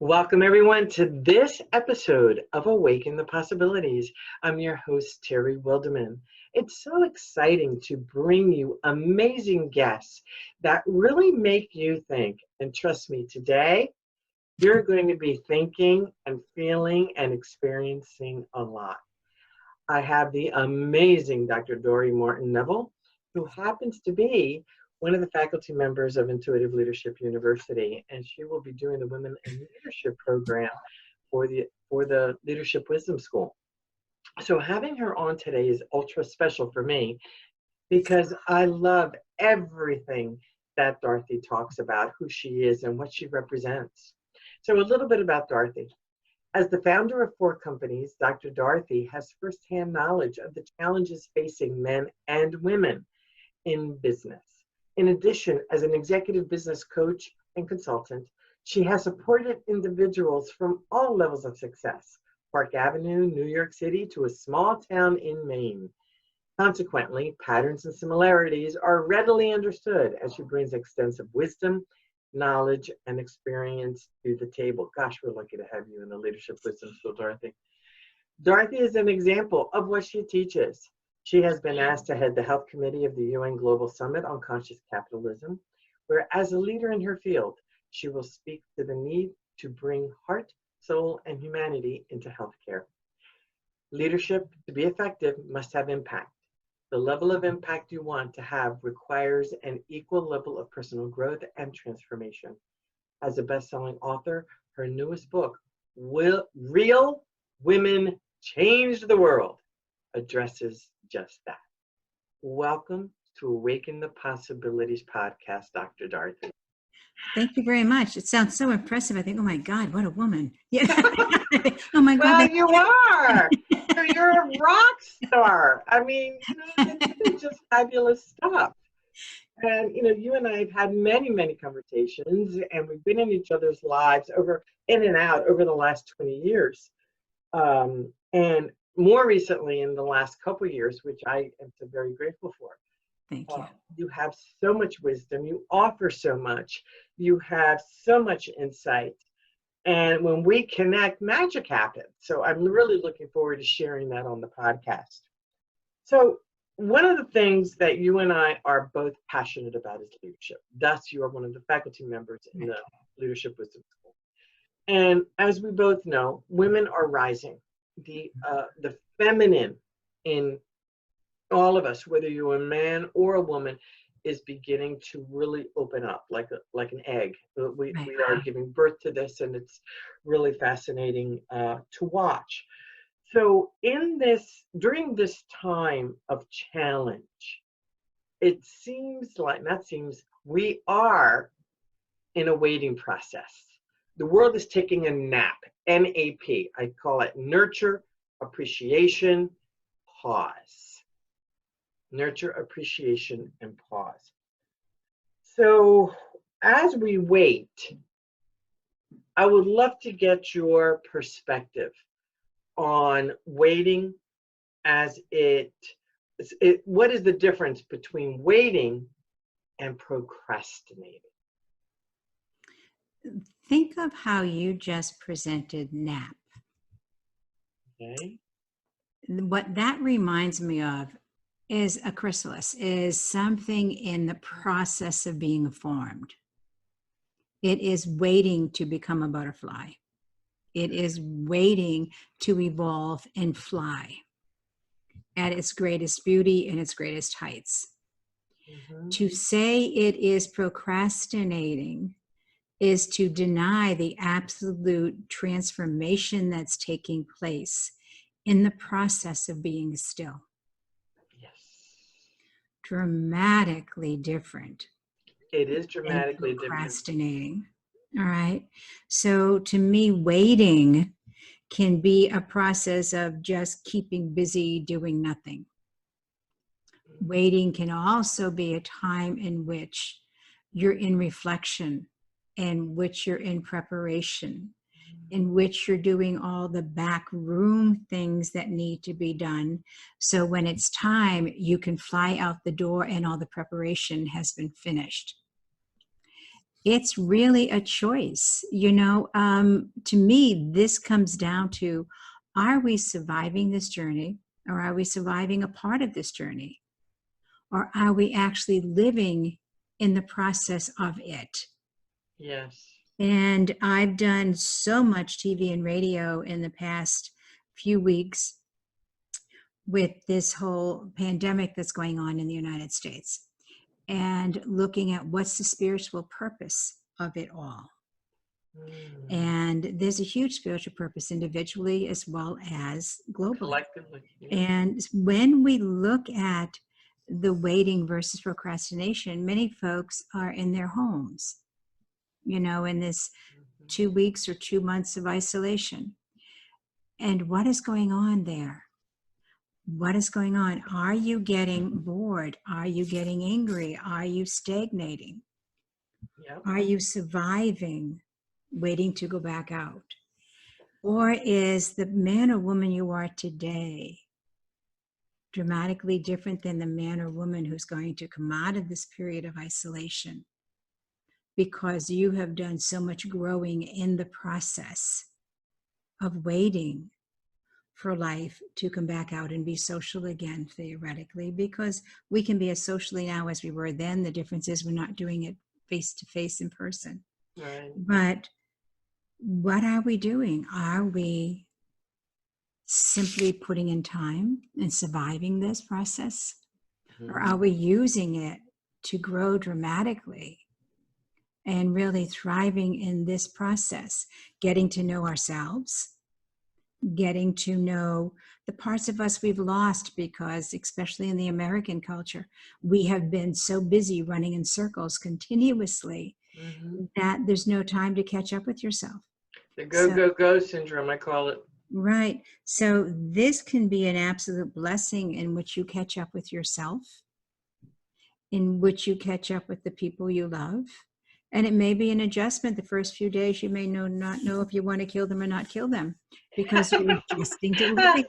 Welcome, everyone, to this episode of Awaken the Possibilities. I'm your host, Terry Wildemann. It's so exciting to bring you amazing guests that really make you think. And trust me, today, you're going to be thinking and feeling and experiencing a lot. I have the amazing Dr. Dorothy Martin Neville, who happens to be one of the faculty members of Intuitive Leadership University, and she will be doing the Women in Leadership program for the Leadership Wisdom School. So having her on today is ultra special for me because I love everything that Dorothy talks about, who she is and what she represents. So a little bit about Dorothy. As the founder of 4 companies, Dr. Dorothy has firsthand knowledge of the challenges facing men and women in business. In addition, as an executive business coach and consultant, she has supported individuals from all levels of success, Park Avenue, New York City, to a small town in Maine. Consequently, patterns and similarities are readily understood as she brings extensive wisdom, knowledge, and experience to the table. Gosh, we're lucky to have you in the Leadership Wisdom School, Dorothy. Dorothy is an example of what she teaches. She has been asked to head the Health Committee of the UN Global Summit on Conscious Capitalism, where as a leader in her field, she will speak to the need to bring heart, soul, and humanity into healthcare. Leadership, to be effective, must have impact. The level of impact you want to have requires an equal level of personal growth and transformation. As a best-selling author, her newest book, Real Women Change the World, addresses just that. Welcome to Awaken the Possibilities Podcast, Dr. Dorothy. Thank you very much. It sounds so impressive. I think, oh my God, what a woman. Yeah. Oh my God. Well, you are. You're a rock star. I mean, this is just fabulous stuff. And, you and I have had many, many conversations, and we've been in each other's lives in and out over the last 20 years. And more recently in the last couple of years, which I am so very grateful for. Thank you. You have so much wisdom. You offer so much. You have so much insight. And when we connect, magic happens. So I'm really looking forward to sharing that on the podcast. So one of the things that you and I are both passionate about is leadership. Thus, you are one of the faculty members in the Leadership Wisdom School. And as we both know, women are rising. The feminine in all of us, whether you're a man or a woman, is beginning to really open up like an egg. We are giving birth to this, and it's really fascinating to watch. So during this time of challenge, it seems like, we are in a waiting process. The world is taking a nap, N-A-P. I call it nurture, appreciation, pause. Nurture, appreciation, and pause. So as we wait, I would love to get your perspective on waiting what is the difference between waiting and procrastinating? Think of how you just presented nap. Okay. What that reminds me of is a chrysalis, is something in the process of being formed. It is waiting to become a butterfly. It is waiting to evolve and fly at its greatest beauty and its greatest heights. Mm-hmm. To say it is procrastinating is to deny the absolute transformation that's taking place in the process of being still. Yes. Dramatically different. It is dramatically procrastinating. All right. So to me, waiting can be a process of just keeping busy doing nothing. Waiting can also be a time in which you're in reflection, in which you're in preparation, in which you're doing all the back room things that need to be done. So when it's time, you can fly out the door and all the preparation has been finished. it's really a choice. To me, this comes down to, are we surviving this journey, or are we surviving a part of this journey? Or are we actually living in the process of it? Yes. And I've done so much TV and radio in the past few weeks with this whole pandemic that's going on in the United States, and looking at what's the spiritual purpose of it all. Mm. And there's a huge spiritual purpose individually as well as globally. Collectively. Yeah. And when we look at the waiting versus procrastination, many folks are in their homes, in this 2 weeks or 2 months of isolation. And what is going on there? What is going on? Are you getting bored? Are you getting angry? Are you stagnating? Yep. Are you surviving, waiting to go back out? Or is the man or woman you are today dramatically different than the man or woman who's going to come out of this period of isolation, because you have done so much growing in the process of waiting for life to come back out and be social again, theoretically, because we can be as socially now as we were then. The difference is we're not doing it face to face in person. Right. But what are we doing? Are we simply putting in time and surviving this process? Or are we using it to grow dramatically and really thriving in this process, getting to know ourselves, getting to know the parts of us we've lost, because especially in the American culture, we have been so busy running in circles continuously that there's no time to catch up with yourself. The go syndrome, I call it. Right. So this can be an absolute blessing in which you catch up with yourself, in which you catch up with the people you love. And it may be an adjustment. The first few days, you may not know if you want to kill them or not kill them, because you're adjusting to living.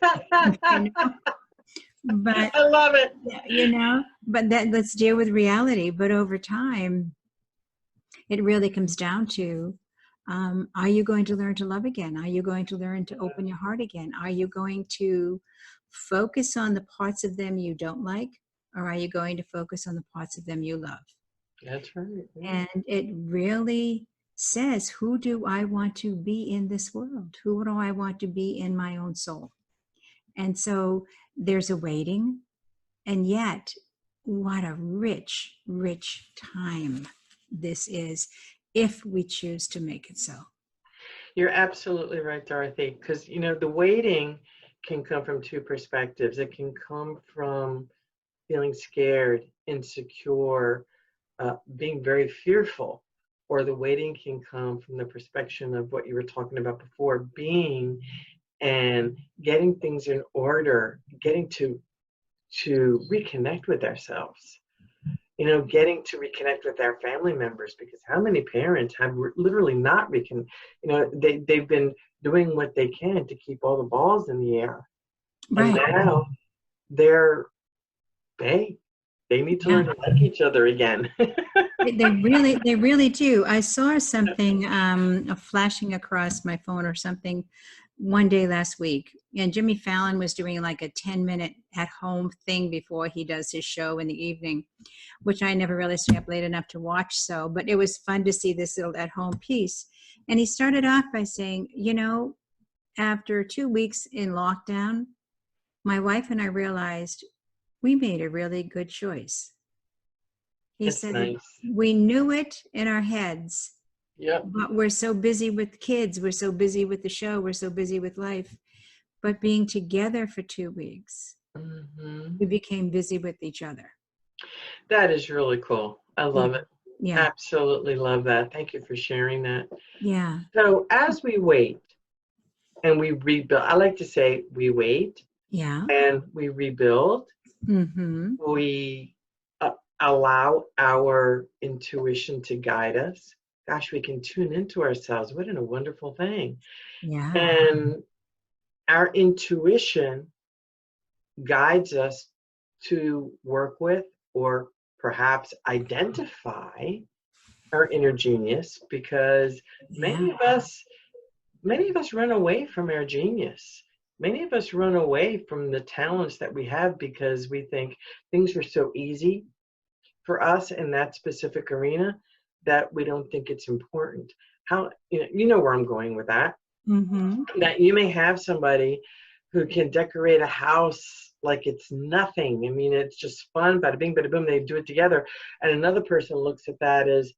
But I love it. But let's deal with reality. But over time, it really comes down to, are you going to learn to love again? Are you going to learn to open your heart again? Are you going to focus on the parts of them you don't like, or are you going to focus on the parts of them you love? That's right. Yeah. And it really says, who do I want to be in this world? Who do I want to be in my own soul? And so there's a waiting, and yet what a rich, rich time this is, if we choose to make it so. You're absolutely right, Dorothy, because, the waiting can come from two perspectives. It can come from feeling scared, insecure, being very fearful, or the waiting can come from the perspective of what you were talking about before, being and getting things in order, getting to reconnect with ourselves, getting to reconnect with our family members, because how many parents have literally not they've been doing what they can to keep all the balls in the air. Right. And now they need to learn to like each other again. They really do. I saw something flashing across my phone or something one day last week, and Jimmy Fallon was doing like a 10-minute at-home thing before he does his show in the evening, which I never really stay up late enough to watch. But it was fun to see this little at-home piece. And he started off by saying, after 2 weeks in lockdown, my wife and I realized we made a really good choice. He said, nice. We knew it in our heads, but we're so busy with kids, we're so busy with the show, we're so busy with life. But being together for 2 weeks, we became busy with each other. That is really cool. I love it. Yeah. Absolutely love that. Thank you for sharing that. Yeah. So as we wait and we rebuild, I like to say we wait. Yeah. And we rebuild. We allow our intuition to guide us. Gosh, we can tune into ourselves. What a wonderful thing. Yeah. And our intuition guides us to work with, or perhaps identify, our inner genius, because Yeah. many of us run away from our genius. Many of us run away from the talents that we have because we think things are so easy for us in that specific arena that we don't think it's important. How, you know where I'm going with that. Mm-hmm. That you may have somebody who can decorate a house like it's nothing. I mean, it's just fun, bada bing, bada boom, they do it together. And another person looks at that as,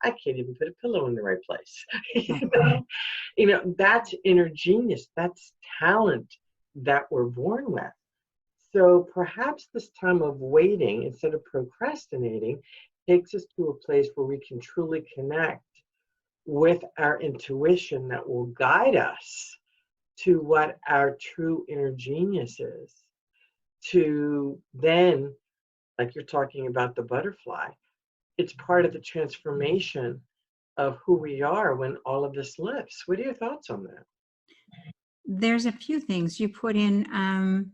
I can't even put a pillow in the right place. Right. That's inner genius. That's talent that we're born with. So perhaps this time of waiting, instead of procrastinating, takes us to a place where we can truly connect with our intuition that will guide us to what our true inner genius is. To then, like you're talking about the butterfly, it's part of the transformation of who we are when all of this lifts. What are your thoughts on that? There's a few things you put in,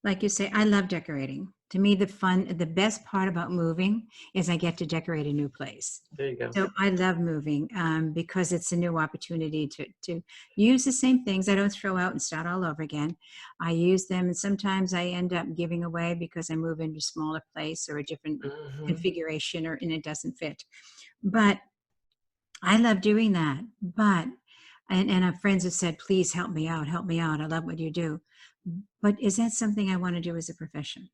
like you say, I love decorating. To me, the best part about moving is I get to decorate a new place. There you go. So I love moving because it's a new opportunity to use the same things. I don't throw out and start all over again. I use them, and sometimes I end up giving away because I move into a smaller place or a different configuration, and it doesn't fit. But I love doing that. And our friends have said, please help me out, help me out. I love what you do. But is that something I want to do as a profession?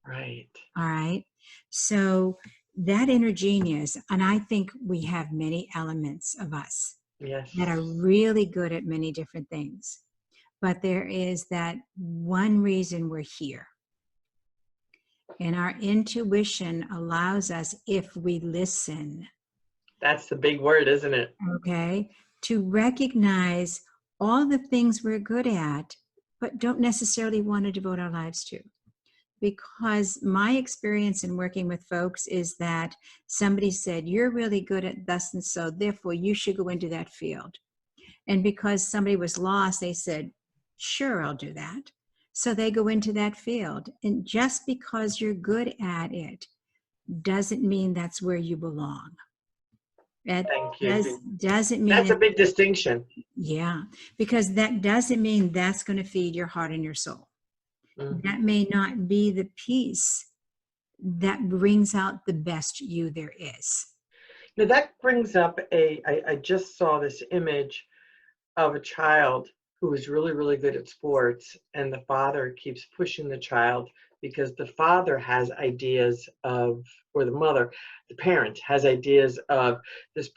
Right. All right. So that inner genius, and I think we have many elements of us Yes. that are really good at many different things. But there is that one reason we're here. And our intuition allows us, if we listen, That's the big word, isn't it? okay, to recognize all the things we're good at, but don't necessarily want to devote our lives to. Because my experience in working with folks is that somebody said, you're really good at thus and so, therefore you should go into that field. And because somebody was lost, they said, sure, I'll do that. So they go into that field. And just because you're good at it doesn't mean that's where you belong. That Thank you. doesn't mean That's a big distinction. Yeah, because that doesn't mean that's going to feed your heart and your soul. That may not be the piece that brings out the best you there is. Now that brings up I just saw this image of a child who is really, really good at sports, and the father keeps pushing the child because the father has ideas of, or the mother, the parent has ideas of this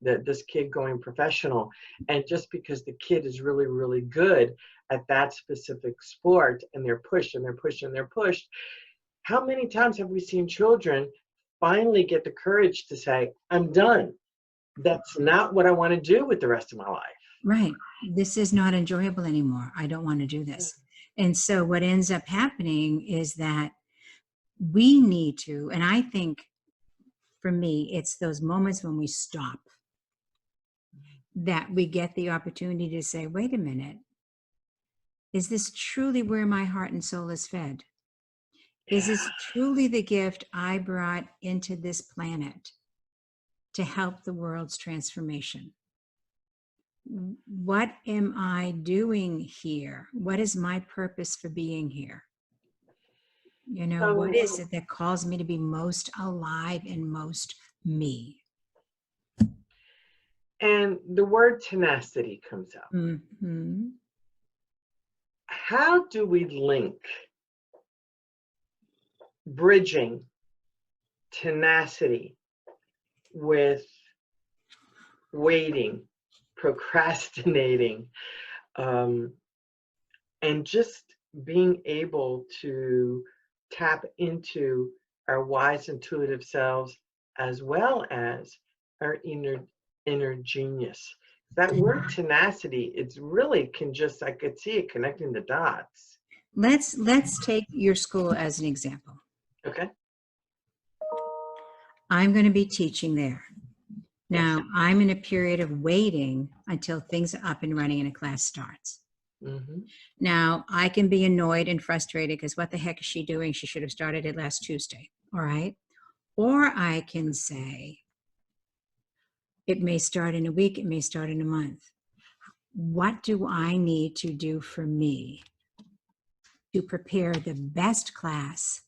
this kid going professional. And just because the kid is really, really good at that specific sport, and they're pushed and they're pushed and they're pushed, how many times have we seen children finally get the courage to say, I'm done. That's not what I want to do with the rest of my life. Right. This is not enjoyable anymore. I don't want to do this. And so what ends up happening is that we need to, and I think for me, it's those moments when we stop that we get the opportunity to say, wait a minute, is this truly where my heart and soul is fed? Is this truly the gift I brought into this planet to help the world's transformation? What am I doing here? What is my purpose for being here? What is it that calls me to be most alive and most me? And the word tenacity comes up. Mm-hmm. How do we link bridging tenacity with waiting, procrastinating, and just being able to tap into our wise, intuitive selves, as well as our inner genius? That word tenacity, it's really I could see it connecting the dots. Let's take your school as an example. Okay. I'm going to be teaching there. Now, Yes. I'm in a period of waiting until things are up and running and a class starts. Mm-hmm. Now, I can be annoyed and frustrated because what the heck is she doing? She should have started it last Tuesday. All right. Or I can say, It may start in a week. It may start in a month. What do I need to do for me to prepare the best class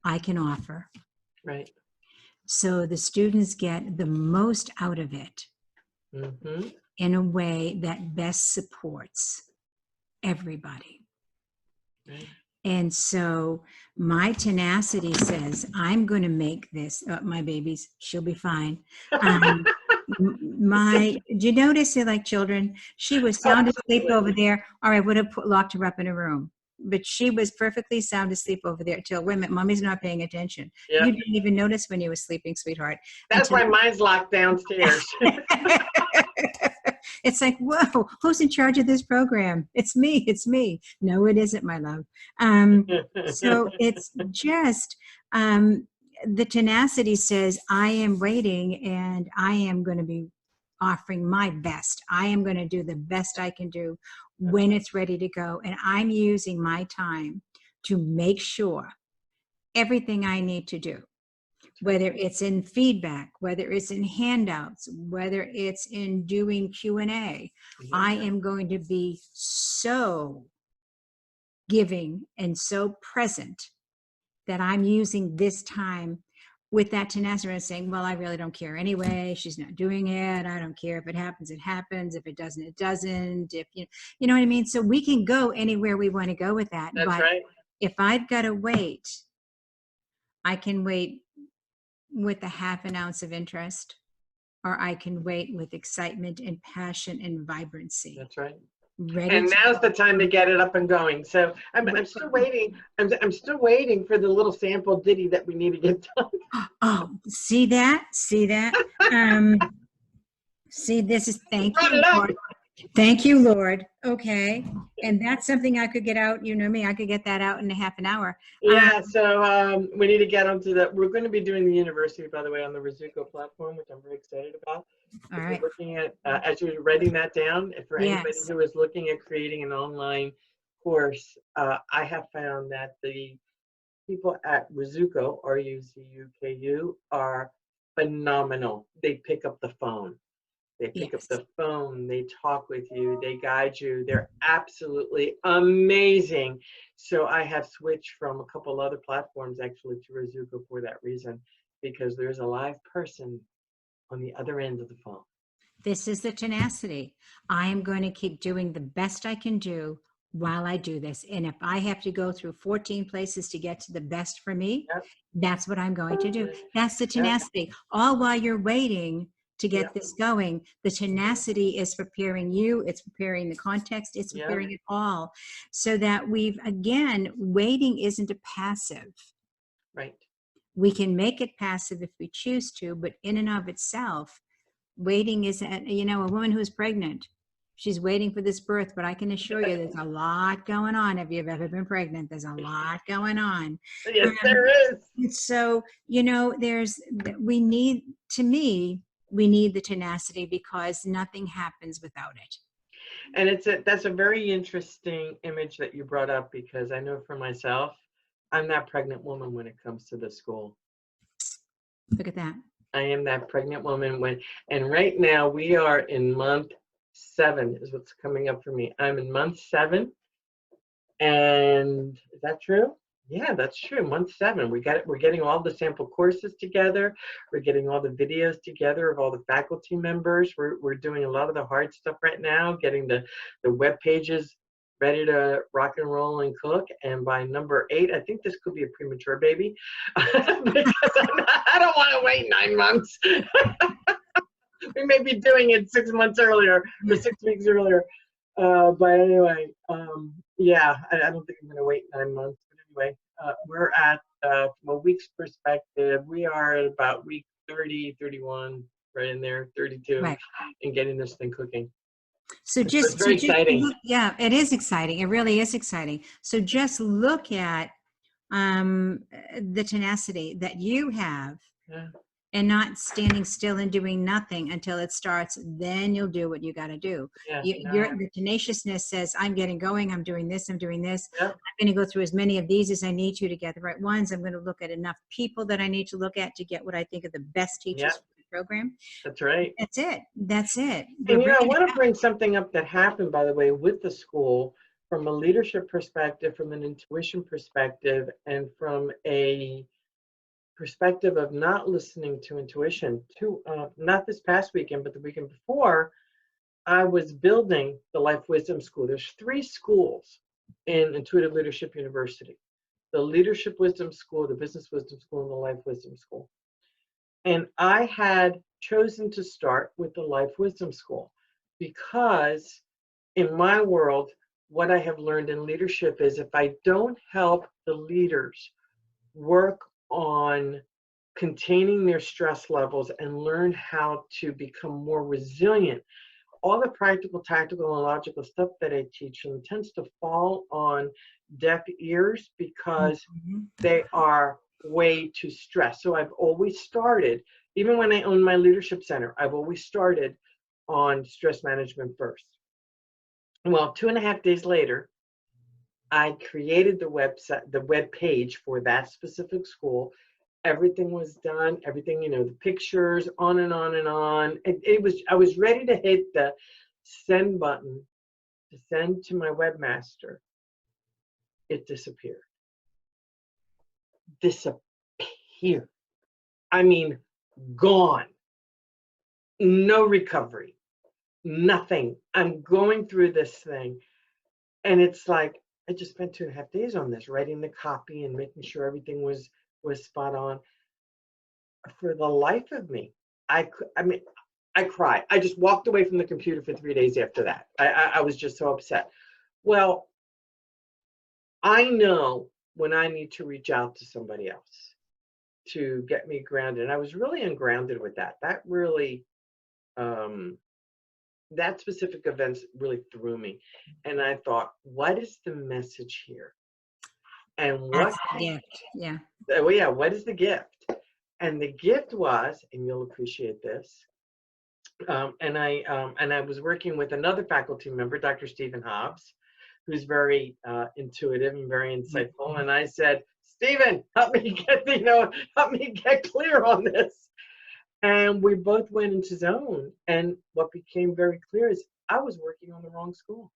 I can offer? Right. So the students get the most out of it Mm-hmm. in a way that best supports everybody. Right. And so my tenacity says, I'm going to make this, my babies, she'll be fine. Do you notice they're like children? She was sound asleep over there, or I would have locked her up in a room. But she was perfectly sound asleep over there till, wait a minute, mommy's not paying attention. Yep. You didn't even notice when you were sleeping, sweetheart. That's why mine's locked downstairs. It's like, whoa, who's in charge of this program? It's me. It's me. No, it isn't, my love. So it's just the tenacity says, I am waiting and I am going to be offering my best. I am going to do the best I can do when it's ready to go. And I'm using my time to make sure everything I need to do, whether it's in feedback, whether it's in handouts, whether it's in doing Q&A, I am going to be so giving and so present that I'm using this time with that tenacity and saying, well, I really don't care anyway. She's not doing it. I don't care. If it happens, it happens. If it doesn't, it doesn't. If you know what I mean? So we can go anywhere we want to go with that. That's but right. if I've got to wait, I can wait with a half an ounce of interest, or I can wait with excitement and passion and vibrancy. That's right. Ready and now's the time to get it up and going. So I'm still waiting. I'm still waiting for the little sample ditty that we need to get done. Oh, see that? See, this is, thank you, Lord. Thank you, Lord. Okay. And that's something I could get out. You know me, I could get that out in a half an hour. Yeah, so we need to get onto that. We're going to be doing the university, by the way, on the Rizuko platform, which I'm very excited about. All right. We're looking at, as you're writing that down, if for anybody Yes. who is looking at creating an online course, I have found that the people at Rizuko, R-U-Z-U-K-U, are phenomenal. They pick up the phone. They pick up the phone, they talk with you, they guide you. They're absolutely amazing. So I have switched from a couple other platforms actually to Rizuko for that reason, because there's a live person on the other end of the phone. This is the tenacity. I am going to keep doing the best I can do while I do this. And if I have to go through 14 places to get to the best for me, that's what I'm going to do. That's the tenacity. All while you're waiting to get this going, the tenacity is preparing you, it's preparing the context, it's preparing it all, so that waiting isn't a passive. Right. We can make it passive if we choose to, but in and of itself, waiting is, a woman who's pregnant, she's waiting for this birth, but I can assure you there's a lot going on. If you've ever been pregnant, there's a lot going on. Yes, there is. So, we need the tenacity, because nothing happens without it. And that's a very interesting image that you brought up, because I know for myself, I'm that pregnant woman when it comes to the school. Look at that. I am that pregnant woman and right now we are in month 7 is what's coming up for me. I'm in month 7. And is that true? Yeah, that's true. Month 7. We're getting all the sample courses together. We're getting all the videos together of all the faculty members. We're doing a lot of the hard stuff right now, getting the web pages ready to rock and roll and cook. And by number 8, I think this could be a premature baby because I don't want to wait 9 months. We may be doing it 6 months earlier or 6 weeks earlier. But anyway, I don't think I'm going to wait 9 months. But anyway, we're at, from a week's perspective, we are at about week 30, 31, right in there, 32, right, and getting this thing cooking. So it's very exciting. It is exciting. It really is exciting. So just look at the tenacity that you have. And not standing still and doing nothing until it starts. Then you'll do what you got to do. The tenaciousness says, I'm getting going. I'm doing this. I'm doing this. I'm going to go through as many of these as I need to get the right ones. I'm going to look at enough people that I need to look at to get what I think are the best teachers for the program. That's right. That's it. That's it. We're And I bringing want it to up. bring something up that happened, by the way, with the school from a leadership perspective, from an intuition perspective, and from a perspective of not listening to intuition. Not this past weekend, but the weekend before, I was building the Life Wisdom School. There's 3 schools in Intuitive Leadership University: the Leadership Wisdom School, the Business Wisdom School, and the Life Wisdom School. And I had chosen to start with the Life Wisdom School because in my world, what I have learned in leadership is if I don't help the leaders work on containing their stress levels and learn how to become more resilient, all the practical, tactical, and logical stuff that I teach them tends to fall on deaf ears because they are way too stressed. So I've always started, even when I owned my leadership center, I've always started on stress management first. Well, 2.5 days later, I created the website, the web page for that specific school. Everything was done, everything, the pictures, on and on and on. I was ready to hit the send button to send to my webmaster. It disappeared. Disappeared. I mean, gone. No recovery. Nothing. I'm going through this thing. And it's like, I just spent 2.5 days on this, writing the copy and making sure everything was spot on. For the life of me, I cried. I just walked away from the computer for 3 days after that. I was just so upset. Well, I know when I need to reach out to somebody else to get me grounded. And I was really ungrounded with that. That really, that specific event really threw me. And I thought, what is the message here? And what? That's the gift. Yeah. Oh yeah, what is the gift? And the gift was, and you'll appreciate this, and I was working with another faculty member, Dr. Stephen Hobbs, who's very intuitive and very insightful. And I said, Stephen, help me get clear on this. And we both went into zone. And what became very clear is I was working on the wrong school.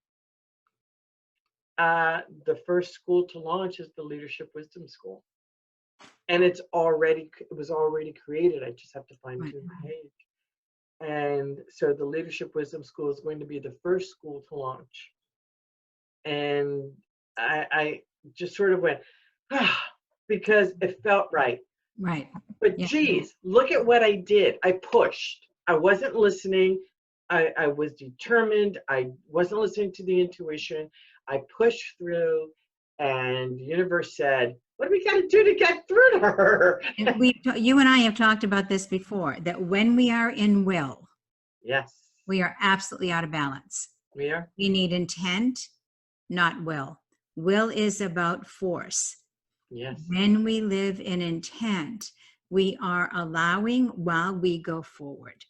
The first school to launch is the Leadership Wisdom School. And it was already created. I just have to fine tune the page. And so the Leadership Wisdom School is going to be the first school to launch. And I just sort of went, because it felt right. Right. But geez, look at what I did. I pushed. I wasn't listening. I was determined. I wasn't listening to the intuition. I pushed through, and the universe said, what do we got to do to get through to her? And you and I have talked about this before, that when we are in will, yes, we are absolutely out of balance. We are. We need intent, not will. Will is about force. Yes. When we live in intent, we are allowing while we go forward.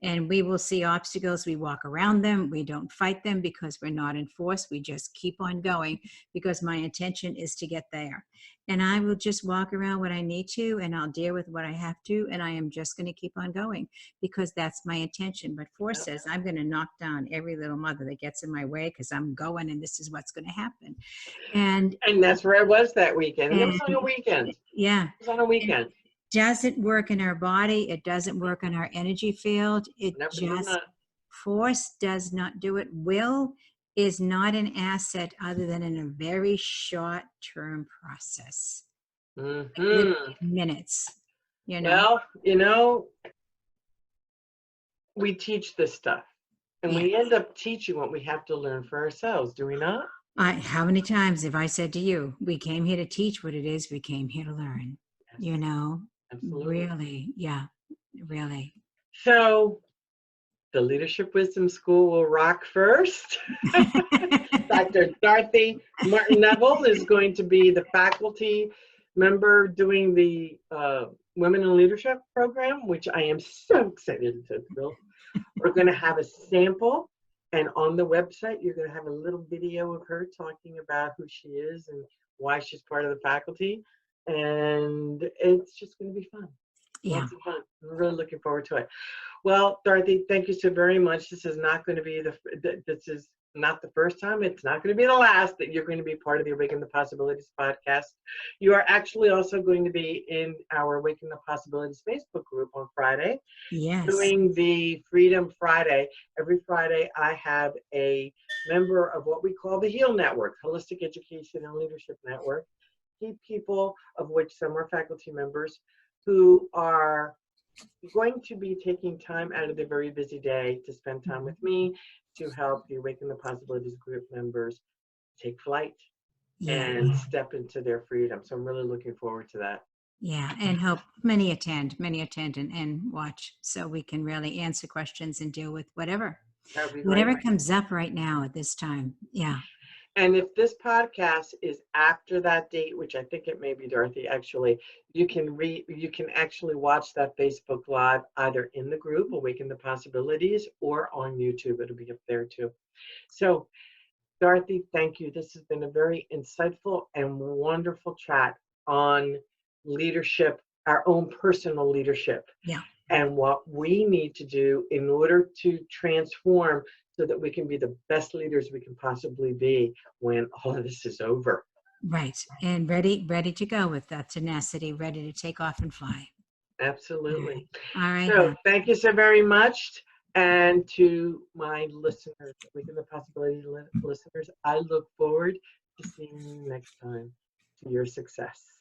And we will see obstacles, we walk around them, we don't fight them because we're not in force, we just keep on going because my intention is to get there. And I will just walk around what I need to, and I'll deal with what I have to, and I am just going to keep on going because that's my intention. But force says I'm going to knock down every little mother that gets in my way because I'm going and this is what's going to happen. And that's where I was that weekend. And it was on a weekend. Yeah. It was on a weekend. Doesn't work in our body. It doesn't work in our energy field. Force does not do it. Will is not an asset other than in a very short-term process. Minutes. Well, we teach this stuff. And we end up teaching what we have to learn for ourselves, do we not? How many times have I said to you, we came here to teach what it is we came here to learn? Yes. Absolutely. Really, really. So the Leadership Wisdom School will rock first. Dr. Dorothy Martin Neville is going to be the faculty member doing the Women in Leadership program, which I am so excited to do. We're going to have a sample, and on the website, you're going to have a little video of her talking about who she is and why she's part of the faculty. And it's just going to be fun. Yeah. Lots of fun. I'm really looking forward to it. Well, Dorothy, thank you so very much. This is not going to be this is not the first time. It's not going to be the last that you're going to be part of the Awaken the Possibilities podcast. You are actually also going to be in our Awaken the Possibilities Facebook group on Friday, Yes. doing the Freedom Friday. Every Friday, I have a member of what we call the HEAL Network, Holistic Education and Leadership Network. Key people, of which some are faculty members, who are going to be taking time out of their very busy day to spend time with me to help the Awaken the Possibilities group members take flight Yeah. and step into their freedom. So I'm really looking forward to that. Yeah. And hope many attend and watch so we can really answer questions and deal with That would be great. whatever comes up right now at this time. Yeah. And if this podcast is after that date, which I think it may be, Dorothy, actually, you can actually watch that Facebook Live either in the group, Awaken the Possibilities, or on YouTube. It'll be up there too. So, Dorothy, thank you. This has been a very insightful and wonderful chat on leadership, our own personal leadership, Yeah. and what we need to do in order to transform so that we can be the best leaders we can possibly be when all of this is over. Right. And ready to go with that tenacity, ready to take off and fly. All Absolutely. right. All right. So thank you so very much. And to my listeners, Awaken the Possibilities listeners, I look forward to seeing you next time. To your success.